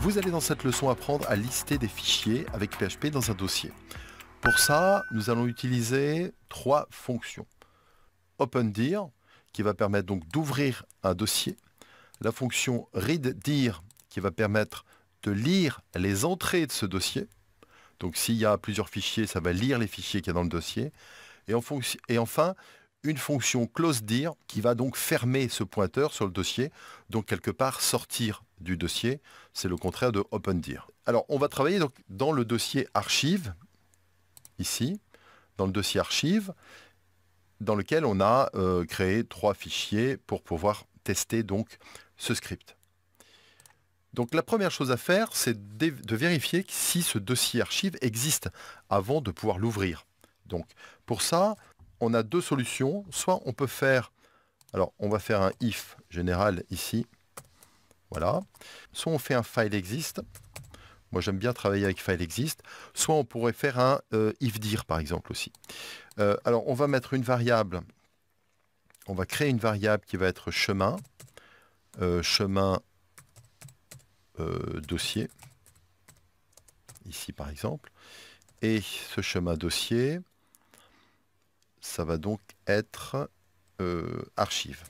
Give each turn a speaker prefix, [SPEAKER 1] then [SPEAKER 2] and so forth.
[SPEAKER 1] Vous allez dans cette leçon apprendre à lister des fichiers avec PHP dans un dossier. Pour ça, nous allons utiliser trois fonctions. OpenDir, qui va permettre donc d'ouvrir un dossier. La fonction readDir, qui va permettre de lire les entrées de ce dossier. Donc s'il y a plusieurs fichiers, ça va lire les fichiers qu'il y a dans le dossier. Et enfin, une fonction closeDir qui va donc fermer ce pointeur sur le dossier, donc quelque part sortir du dossier. C'est le contraire de OpenDir. Alors on va travailler donc dans le dossier archive, ici, dans le dossier archive, dans lequel on a créé trois fichiers pour pouvoir tester donc ce script. Donc la première chose à faire, c'est de vérifier si ce dossier archive existe avant de pouvoir l'ouvrir. Donc pour ça, on a deux solutions. Soit on peut faire, alors on va faire un if général ici, voilà. Soit on fait un file exist. Moi j'aime bien travailler avec file exist. Soit on pourrait faire un ifdir par exemple aussi. Alors on va mettre une variable, on va créer une variable qui va être chemin, dossier, ici par exemple, et ce chemin dossier, ça va donc être archive.